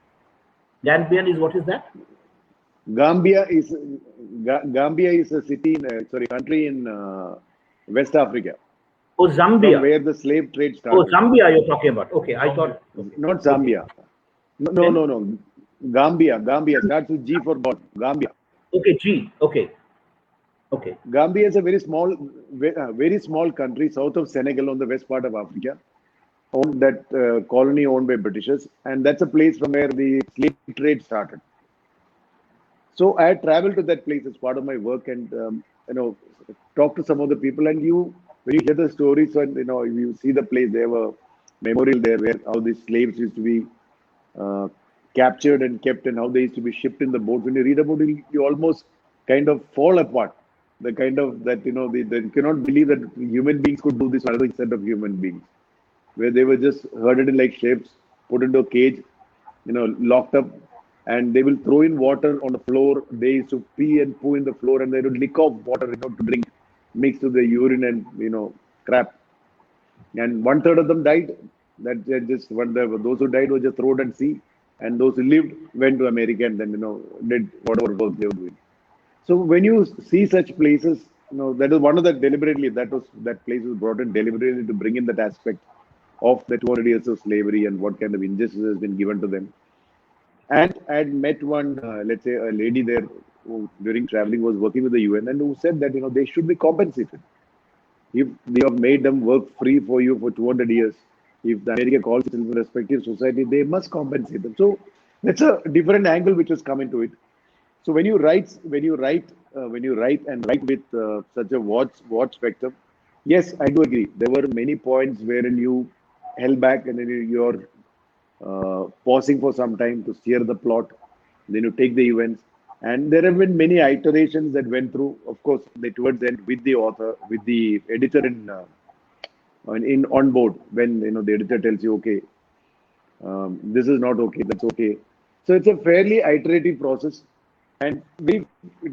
Gambian is what is that? Gambia is a city, country in West Africa. Oh, Zambia. Where the slave trade started. Oh, Zambia you're talking about. Okay, I thought. Okay. Not Zambia. Okay. No. Gambia starts with G for God. Gambia. Okay, G. Okay. Gambia is a very small country south of Senegal on the west part of Africa. That colony owned by Britishers, and that's a place from where the slave trade started. So I had traveled to that place as part of my work, and talked to some of the people. And when you hear the stories, and you see the place, they have a memorial there where how the slaves used to be captured and kept, and how they used to be shipped in the boat. When you read about it, you almost kind of fall apart. The kind of that they cannot believe that human beings could do this to another set of human beings, where they were just herded in like shapes, put into a cage, locked up, and they will throw in water on the floor. They used to pee and poo in the floor, and they would lick off water, to drink, mixed with the urine and crap. And one third of them died. That just those who died were just thrown at sea, and those who lived went to America and then did whatever work they were doing. So when you see such places, that is one of the deliberately that place was brought in deliberately to bring in that aspect of the 200 years of slavery and what kind of injustice has been given to them. And I had met one, let's say, a lady there who during traveling was working with the UN, and who said that they should be compensated. If you have made them work free for you for 200 years, if the America calls it in the respective society, they must compensate them. So that's a different angle which has come into it. So when you write and write with such a watch spectrum, yes, I do agree. There were many points wherein you held back, and then you're pausing for some time to steer the plot. Then you take the events, and there have been many iterations that went through. Of course, towards the end, with the author, with the editor on board, when the editor tells you, okay, this is not okay, that's okay. So it's a fairly iterative process, and very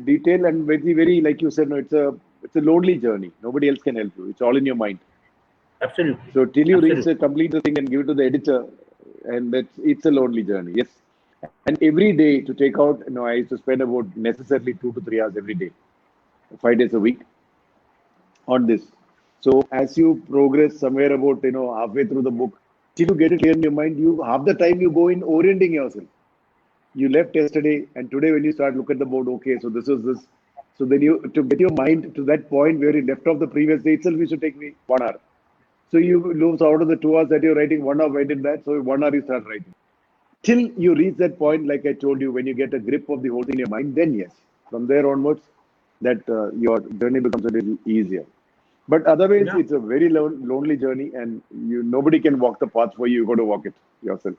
detailed and very, like you said, it's a lonely journey. Nobody else can help you. It's all in your mind. Absolutely. So till you complete the thing and give it to the editor, and it's a lonely journey. Yes. And every day to take out, I used to spend about necessarily 2 to 3 hours every day, 5 days a week on this. So as you progress somewhere about, halfway through the book, till you get it clear in your mind, half the time you go in orienting yourself. You left yesterday, and today when you start look at the board, okay, so this is this. So then to get your mind to that point where you left off the previous day itself, it should take me 1 hour. So you lose out of the 2 hours that you're writing, 1 hour went in that. So 1 hour you start writing. Till you reach that point, like I told you, when you get a grip of the whole thing in your mind, then yes, from there onwards, that your journey becomes a little easier. But otherwise, Yeah. it's a very lonely journey, and nobody can walk the path for you. You got to walk it yourself.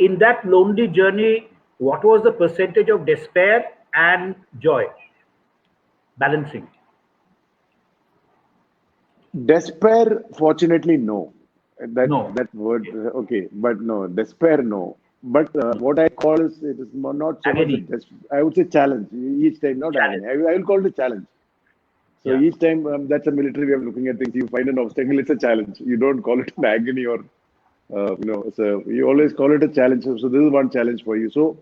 In that lonely journey, what was the percentage of despair and joy balancing? Despair, fortunately, no. That No. that word, Okay. okay, but no, despair, no. But what I call is it is not so much a Agony, I would say challenge each time, not agony. challenge. I will call it a challenge. So Yeah. each time that's a military way of looking at things. You find an obstacle, it's a challenge. You don't call it an agony or so you always call it a challenge. So this is one challenge for you. So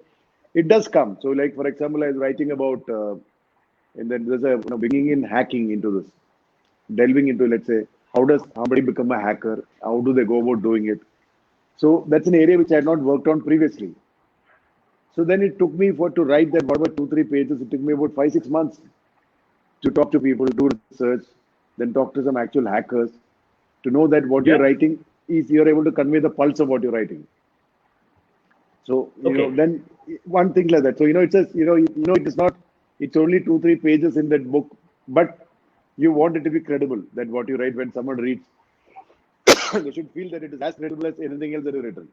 it does come. So like for example, I was writing about, and then there's a bringing in hacking into this, delving into, let's say, how does somebody become a hacker? How do they go about doing it? So that's an area which I had not worked on previously. So then it took me for to write that whatever 2-3 pages. It took me about 5-6 months to talk to people, do research, then talk to some actual hackers to know that what Yeah. you're writing is you're able to convey the pulse of what you're writing. So Okay. then one thing like that. So it's just it is not. It's only 2-3 pages in that book, but you want it to be credible. That what you write when someone reads, they should feel that it is as credible as anything else that is written.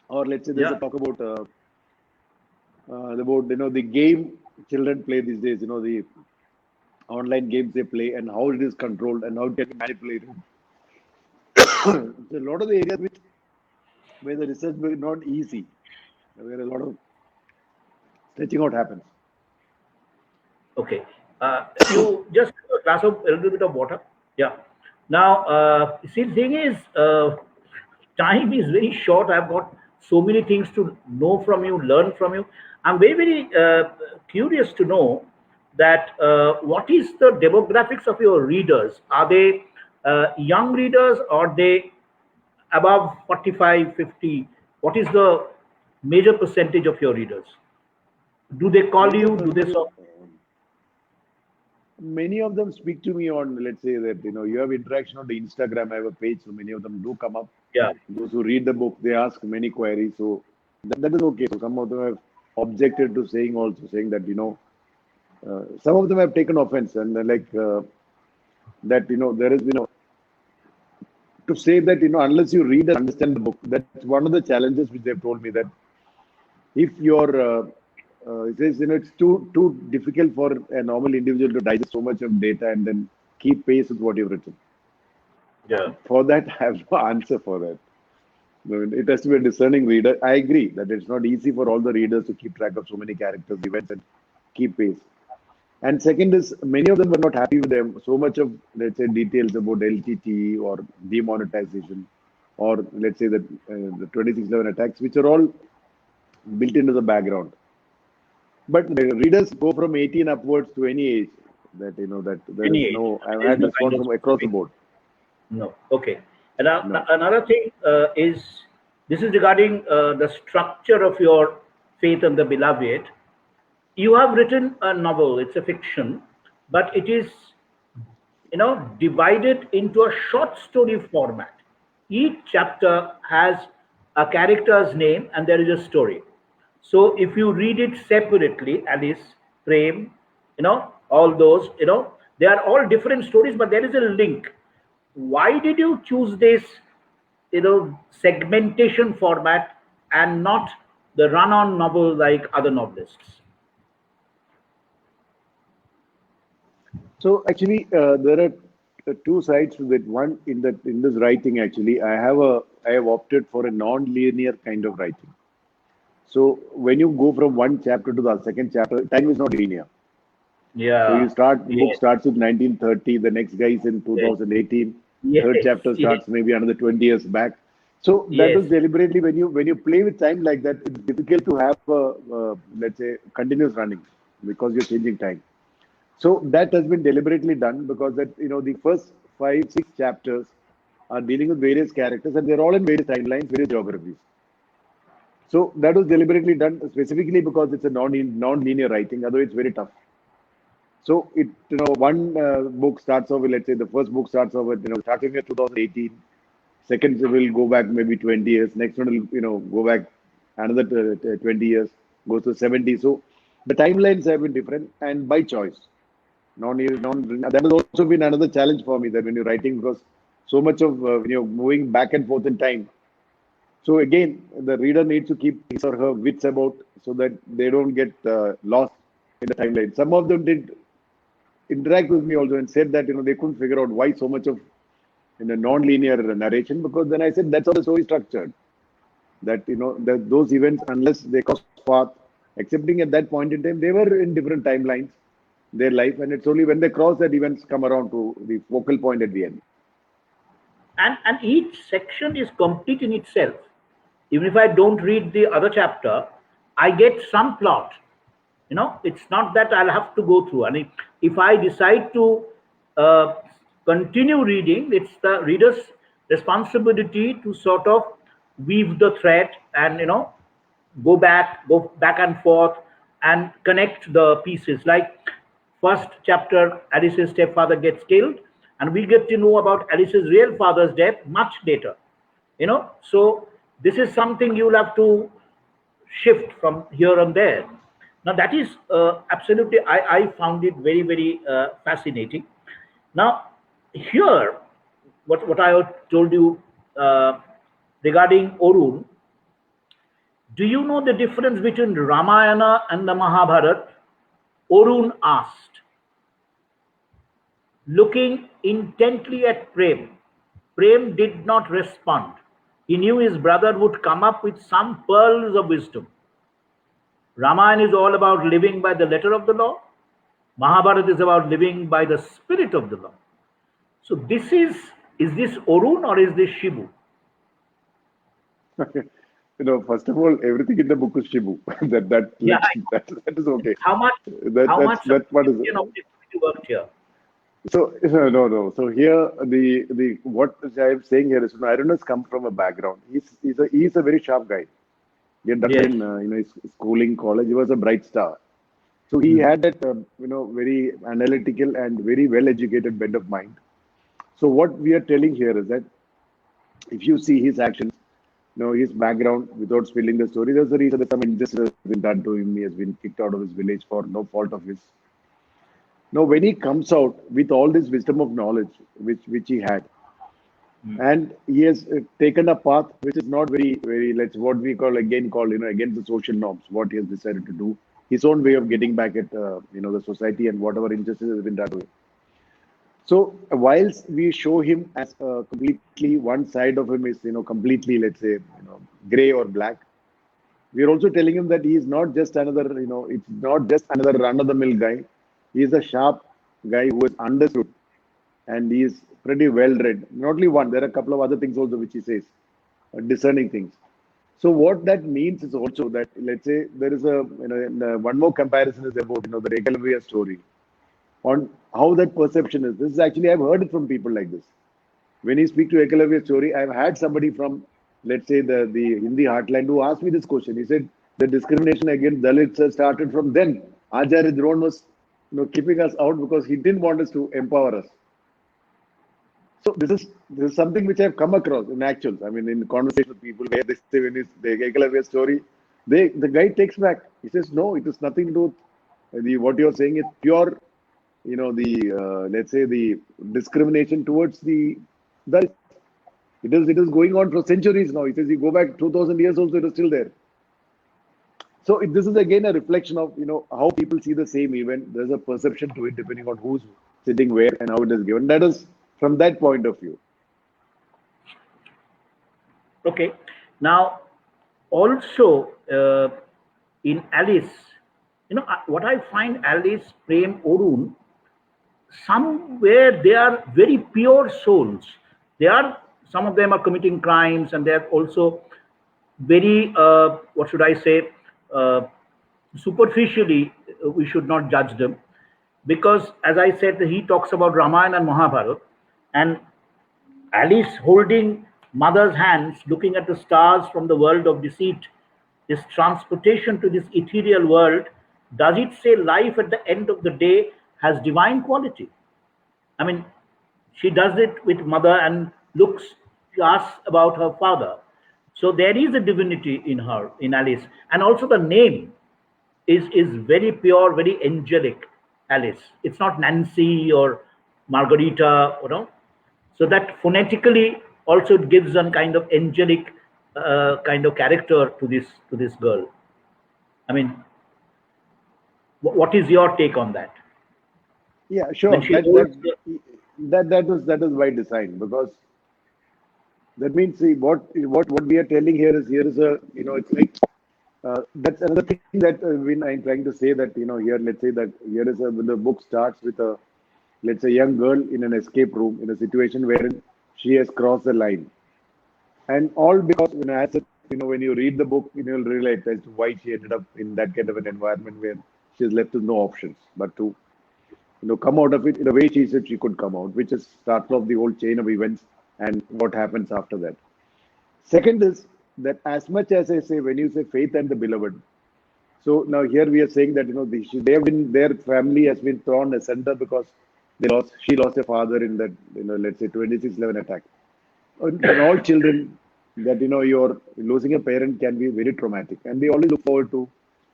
Or let's say there's a Yeah. talk about the game children play these days. The online games they play and how it is controlled and how it can be manipulated. So a lot of the areas where the research is not easy, where a lot of stretching out happens. Okay. You just a glass of a little bit of water. Yeah. Now, see, the thing is, time is very short. I've got so many things to know from you, learn from you. I'm very, very curious to know that what is the demographics of your readers? Are they young readers or they above 45, 50? What is the major percentage of your readers? Do they call Major you? Do they percentage. so? Many of them speak to me on, let's say that you have interaction on the Instagram. I have a page, so many of them do come up. Yeah. Those who read the book, they ask many queries. So that is okay. So some of them have objected to saying that some of them have taken offense and they're like that there has been to say that unless you read and understand the book, that's one of the challenges which they've told me that if you're it says it's too difficult for a normal individual to digest so much of data and then keep pace with what you've written. Yeah. For that, I have no answer for that. It has to be a discerning reader. I agree that it's not easy for all the readers to keep track of so many characters, events, and keep pace. And second is, many of them were not happy with them. So much of, let's say, details about LTT or demonetization, or let's say the 2611 attacks, which are all built into the background. But the readers go from 18 upwards to any age. That there is Any age. no. I've There is had no kind response of from across the specific. board. No. Okay. And No. another thing is this is regarding the structure of your Faith and the Beloved. You have written a novel. It's a fiction, but it is divided into a short story format. Each chapter has a character's name and there is a story. So if you read it separately, Alice, Prem, all those, they are all different stories, but there is a link. Why did you choose this, segmentation format and not the run-on novel like other novelists? So actually, there are two sides to that. One in this writing, actually, I have opted for a non-linear kind of writing. So when you go from one chapter to the second chapter, time is not linear. So Yeah. book Yes. starts with 1930, the next guy is in Yes. 2018, Yes. third chapter Yes. starts maybe another 20 years back. So that Yes. was deliberately when you play with time like that, it's difficult to have let's say continuous running because you're changing time. So that has been deliberately done because the first 5-6 chapters are dealing with various characters and they're all in various timelines, various geographies. So that was deliberately done specifically because it's a non-linear writing. Otherwise, it's very tough. So one book starts off with, let's say, the first book starts off with, starting at 2018. Second will go back maybe 20 years. Next one will, go back another 20 years, goes to 70. So the timelines have been different and by choice. That has also been another challenge for me, that when you're writing, because so much of when you're moving back and forth in time. So again, the reader needs to keep his or her wits about, so that they don't get lost in the timeline. Some of them did interact with me also and said that they couldn't figure out why so much of in a non-linear narration, because then I said that's how the story is structured. That that those events, unless they cross path, accepting at that point in time, they were in different timelines, their life, and it's only when they cross that events come around to the focal point at the end. And each section is complete in itself. Even if I don't read the other chapter, I get some plot. It's not that I'll have to go through. And if I decide to continue reading, it's the reader's responsibility to sort of weave the thread and go back and forth and connect the pieces. Like first chapter, Alice's stepfather gets killed, and we get to know about Alice's real father's death much later. So this is something you'll have to shift from here and there. Now that is absolutely, I found it very, very fascinating. Now here, what I told you regarding Orun, do you know the difference between Ramayana and the Mahabharata? Orun asked, looking intently at Prem. Prem did not respond. He knew his brother would come up with some pearls of wisdom. Ramayana is all about living by the letter of the law. Mahabharata is about living by the spirit of the law. So is this Orun or is this Shibu? First of all, everything in the book is Shibu. that is okay. How much you worked here? So no. So here the what I am saying here is, Arun come from a background. He's a very sharp guy. He had done in his schooling, college. He was a bright star. So he had that very analytical and very well educated bent of mind. So what we are telling here is that if you see his actions, his background, without spilling the story, there's a reason that some injustice has been done to him. He has been kicked out of his village for no fault of his. Now, when he comes out with all this wisdom of knowledge, which he had, and he has taken a path which is not very, very, what we call against the social norms, what he has decided to do, his own way of getting back at, the society and whatever injustice has been done to him. So, whilst we show him as completely, one side of him is, completely, let's say, gray or black, we are also telling him that he is not just another, it's not just another run-of-the-mill guy. He is a sharp guy who is understood, and he is pretty well read. Not only one, there are a couple of other things also which he says, discerning things. So what that means is also that, let's say, there is one more comparison is about, the Eklavya story, on how that perception is. This is actually, I've heard it from people like this. When you speak to Eklavya story, I've had somebody from, let's say, the Hindi heartland who asked me this question. He said, the discrimination against Dalits started from then. Acharya Drona was keeping us out because he didn't want us to empower us. So this is something which I've come across in actuals. I mean, in conversation with people where they say, when it's the Eklavya story, the guy takes back. He says, no, it is nothing to do with what you're saying is pure, let's say the discrimination towards the Dalits. It is going on for centuries now. He says, you go back 2000 years also, it is still there. So this is again a reflection of, how people see the same event. There's a perception to it depending on who's sitting where and how it is given. That is from that point of view. Okay. Now, also in Alice, what I find Alice, Prem, Orun, somewhere they are very pure souls. Some of them are committing crimes, and they are also very, what should I say, superficially, we should not judge them, because as I said, he talks about Ramayana and Mahabharata, and Alice holding mother's hands, looking at the stars from the world of deceit, this transportation to this ethereal world. Does it say life at the end of the day has divine quality. I mean, she does it with mother and looks, she asks about her father. So there is a divinity in her, in Alice. And also the name is very pure, very angelic, Alice. It's not Nancy or Margarita, you know. So that phonetically also it gives a kind of angelic kind of character to this girl. I mean, what is your take on that? Yeah, sure. When she holds the, That is by design, because that means, see, what we are telling here is a, it's like, that's another thing that when I'm trying to say, that here, let's say that here is a, when the book starts with a, let's say, young girl in an escape room in a situation wherein she has crossed the line, and all because, as a, when you read the book, you'll realize as to why she ended up in that kind of an environment where she's left with no options but to come out of it in a way she said she could come out, which is starts off the whole chain of events and what happens after that. Second is that, as much as I say, when you say faith and the beloved, so now here we are saying that they have been, their family has been thrown asunder because she lost her father in that, let's say 26/11 attack. And all children, that you're losing a parent can be very traumatic, and they always look forward to,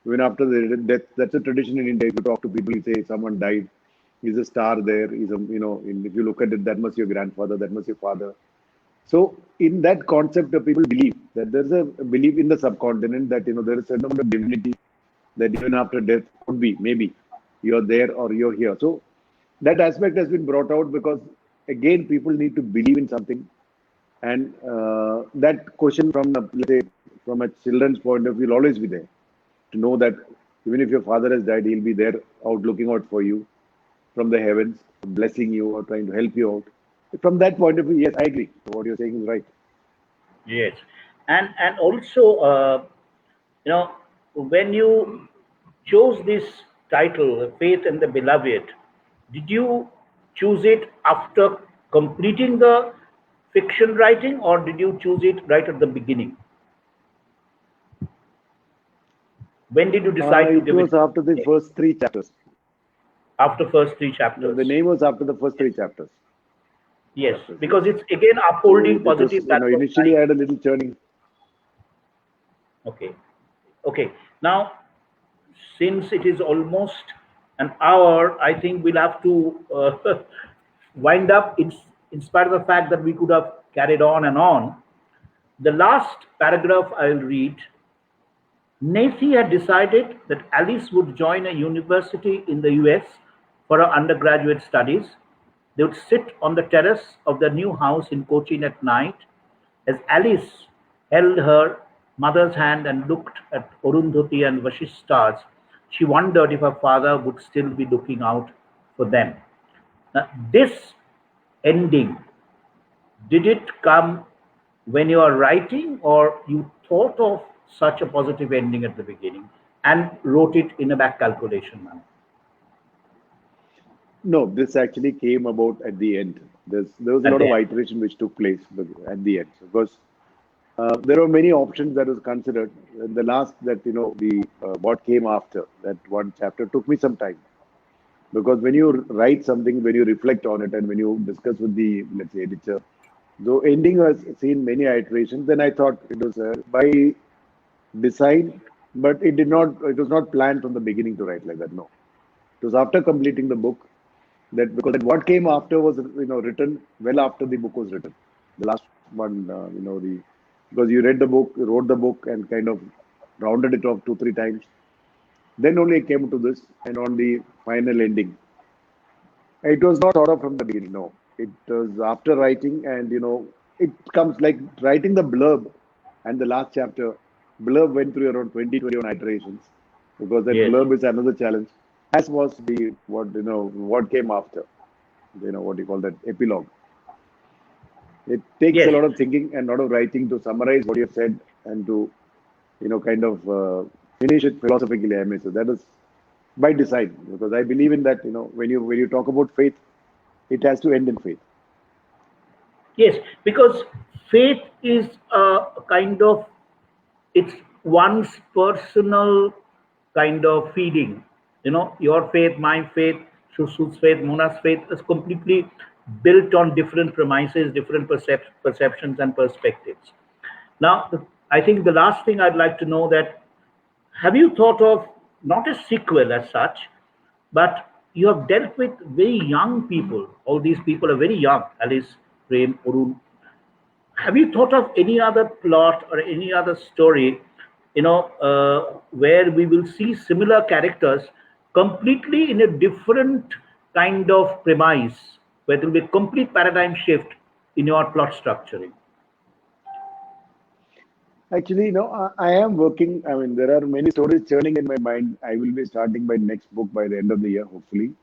even after the death. That's a tradition in India. If you talk to people, you say someone died, is a star there, is a, if you look at it, that must be your grandfather, that must be your father. So in that concept, people believe that there's a belief in the subcontinent that there is a certain amount of divinity, that even after death could be, maybe you're there or you're here. So that aspect has been brought out because, again, people need to believe in something. And that question from, let's say, from a children's point of view, will always be there, to know that even if your father has died, he'll be there out looking out for you from the heavens, blessing you or trying to help you out. From that point of view, yes, I agree. What you're saying is right. yes, and also when you chose this title, Faith and the Beloved, did you choose it after completing the fiction writing, or did you choose it right at the beginning? When did you decide to It give it was after the name? first three chapters. After first three No, chapters? the name was after the first three chapters. Yes, Chapters, yes. because it's again So upholding it was, positive value of initially life. I had a little churning. Okay, okay. Now, since it is almost an hour, I think we'll have to wind up. In spite of the fact that we could have carried on and on. The last paragraph I'll read. Nancy had decided that Alice would join a university in the US for her undergraduate studies. They would sit on the terrace of their new house in Cochin at night. As Alice held her mother's hand and looked at Arundhati and Vashishtas, she wondered if her father would still be looking out for them. Now, this ending, did it come when you are writing, or you thought of such a positive ending at the beginning and wrote it in a back calculation manner? No, this actually came about at the end. There was a At lot the of end. iteration which took place at the end, because there were many options that was considered. And the last, that the what came after that one chapter took me some time, because when you write something, when you reflect on it, and when you discuss with the, let's say, editor, though ending was seen many iterations, then I thought it was by design, but it did not. It was not planned from the beginning to write like that. No, it was after completing the book, that, because what came after was written well after the book was written. The last one, the, because you read the book, you wrote the book, and kind of rounded it off 2 3 times. Then only it came to this, and on the final ending. It was not thought of from the beginning. No, it was after writing, and it comes like writing the blurb and the last chapter. Blurb went through around 20 21 iterations, because that Yes, blurb is another challenge. As was the what came after. What you call that epilogue. It takes a yes, lot of thinking and a lot of writing to summarize what you've said, and to kind of finish it philosophically. I mean, so that is by design, because I believe in that. When you talk about faith, it has to end in faith. yes, because faith is a kind of, it's one's personal kind of feeling. Your faith, my faith. Shushru's faith, Mona's faith is completely built on different premises, different perceptions and perspectives. Now, I think the last thing I'd like to know that have you thought of not a sequel as such, but you have dealt with very young people. All these people are very young. Alice, Prem, Arun. Have you thought of any other plot or any other story, where we will see similar characters completely in a different kind of premise, where there will be a complete paradigm shift in your plot structuring? Actually, I am working. I mean, there are many stories churning in my mind. I will be starting my next book by the end of the year, hopefully.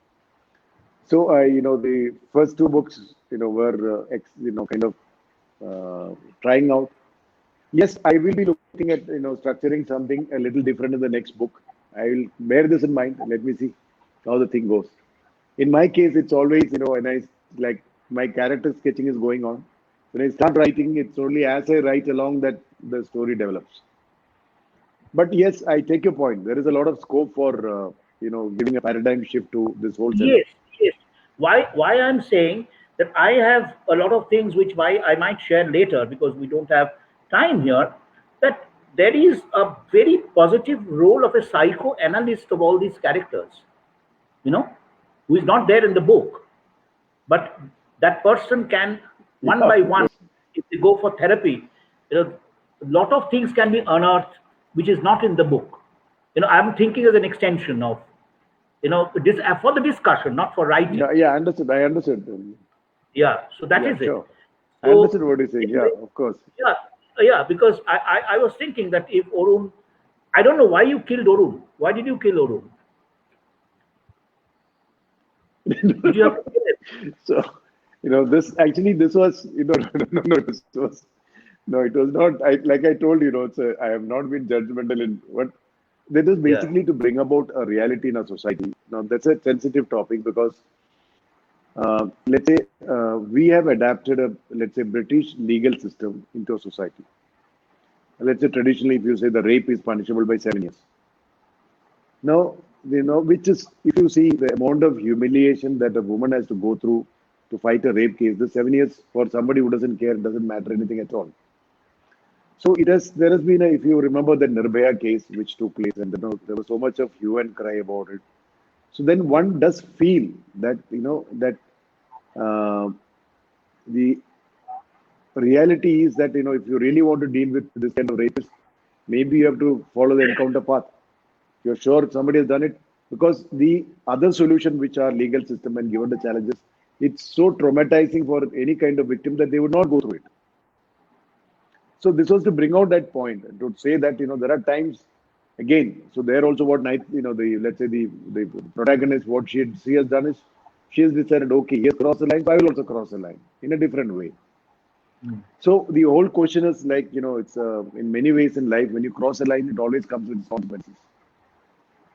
So, the first two books, were, kind of trying out. Yes, I will be looking at, structuring something a little different in the next book. I will bear this in mind. Let me see how the thing goes. In my case, it's always, when I, like, my character sketching is going on. When I start writing, it's only as I write along that the story develops. But yes, I take your point. There is a lot of scope for, giving a paradigm shift to this whole setup. Yes, yes. Why I'm saying that I have a lot of things which I might share later because we don't have time here. That there is a very positive role of a psychoanalyst of all these characters, who is not there in the book, but that person can one by one, if they go for therapy, a lot of things can be unearthed which is not in the book. I'm thinking as an extension of, this for the discussion, not for writing. Yeah, understood. I understood. Yeah, so that is sure. it. I understood what you're saying. Yeah, of course. Yeah, because I was thinking that if Arun, I don't know why you killed Arun. Why did you kill Arun? Did you have to kill him? So, this was, no, it was not. Like I told you, I have not been judgmental in what. That is basically to bring about a reality in our society. Now, that's a sensitive topic because, let's say, we have adapted a British legal system into a society. Let's say traditionally, if you say the rape is punishable by 7 years. Now, which is, if you see the amount of humiliation that a woman has to go through to fight a rape case, the 7 years for somebody who doesn't care, doesn't matter anything at all. So there has been if you remember the Nirbhaya case which took place, and there was so much of hue and cry about it. So then one does feel that the reality is that if you really want to deal with this kind of rapists, maybe you have to follow the encounter path. You're sure somebody has done it, because the other solution which our legal system and given the challenges, it's so traumatizing for any kind of victim that they would not go through it. So this was to bring out that point, to say that there are times again. So there also what let's say the protagonist, what she has done is she has decided, okay, he has crossed the line, so I will also cross the line in a different way. So the whole question is it's in many ways in life, when you cross a line, it always comes with consequences.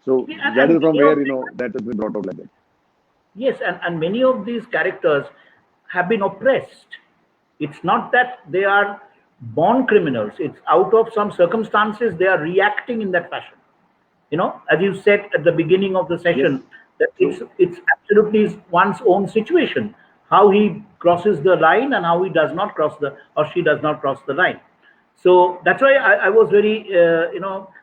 So that is from where that has been brought out like that. Yes, and many of these characters have been oppressed. It's not that they are born criminals. It's out of some circumstances they are reacting in that fashion. As you said at the beginning of the session, that it's absolutely one's own situation, how he crosses the line and how he does not cross or she does not cross the line. So that's why I was very,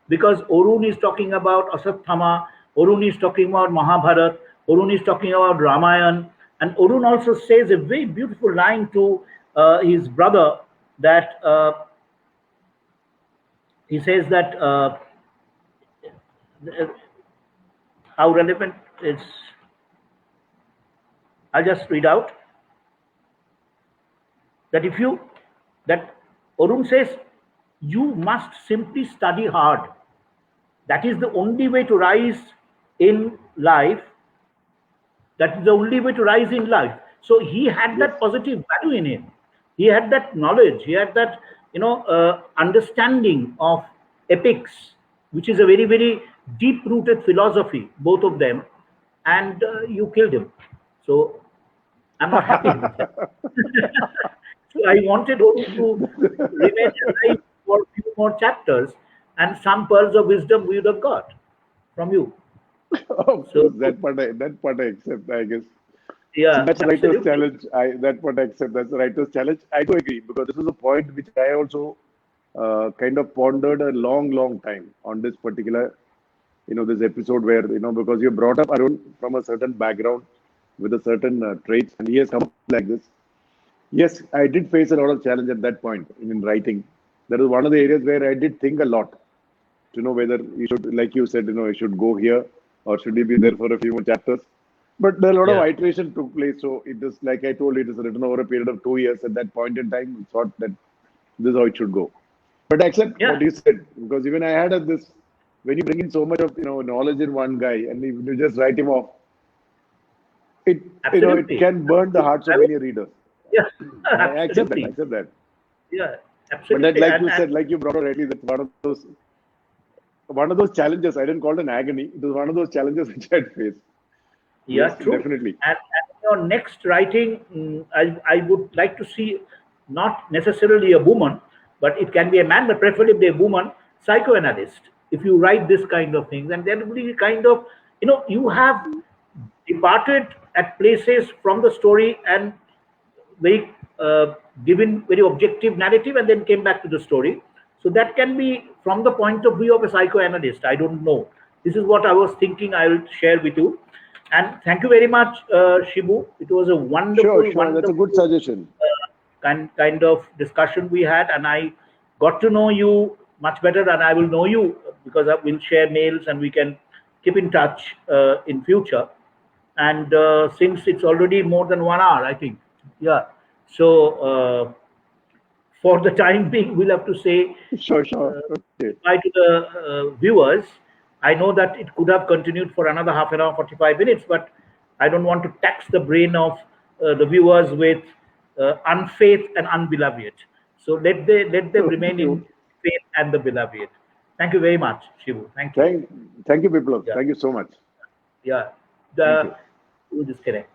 because Arun is talking about Asatthama, Arun is talking about Mahabharata, Arun is talking about Ramayana, and Arun also says a very beautiful line to his brother, that he says that how relevant it's. I'll just read out that Arun says, you must simply study hard. That is the only way to rise in life. That is the only way to rise in life. So he had that positive value in him. He had that knowledge. He had that, understanding of epics, which is a very, very deep-rooted philosophy, both of them. And you killed him. So I'm not happy with that. So I wanted to remain alive for a few more chapters, and some pearls of wisdom we would have got from you. Of So, course, that part I accept, I guess. So yeah, that's the writer's absolutely. challenge. That part I accept. That's the writer's challenge. I do agree because this was a point which I also kind of pondered a long, long time on this particular, this episode where, because you brought up Arun from a certain background with a certain traits, and he has come up like this. Yes, I did face a lot of challenge at that point in writing. That is one of the areas where I did think a lot to know whether you should, like you said, you should go here or should you be there for a few more chapters. But a lot of Yeah, iteration took place. So it is, like I told you, it is written over a period of 2 years. At that point in time, we thought that this is how it should go. But I accept yeah, what you said, because even I had this, when you bring in so much of knowledge in one guy and you just write him off, it absolutely. can burn the hearts of I would, many readers. yeah, I accept that. I absolutely. accept that. Yeah, But that, absolutely. like you said, like you brought out rightly, that's one of those challenges. I didn't call it an agony. It was one of those challenges which I had faced. Yeah, Yes, true. definitely. And your next writing, I would like to see not necessarily a woman, but it can be a man, but preferably a woman psychoanalyst. If you write this kind of things, and there will be kind of, you have departed at places from the story and very given very objective narrative and then came back to the story. So that can be from the point of view of a psychoanalyst. I don't know. This is what I was thinking I will share with you. And thank you very much, Shibu. It was a Sure, wonderful, sure. That's a wonderful good suggestion. kind of discussion we had, and I got to know you much better, and I will know you because I will share mails and we can keep in touch in future. And since it's already more than 1 hour, I think, yeah. So for the time being, we'll have to say Sure, sure. Okay. bye to the viewers. I know that it could have continued for another half an hour, 45 minutes, but I don't want to tax the brain of the viewers with unfaith and unbeloved. So let them remain in Okay. faith and the beloved. Thank you very much, Shivu. Thank you. Thank you, Biplav. Yeah, Thank you so much. yeah. Thank The you. we'll disconnect.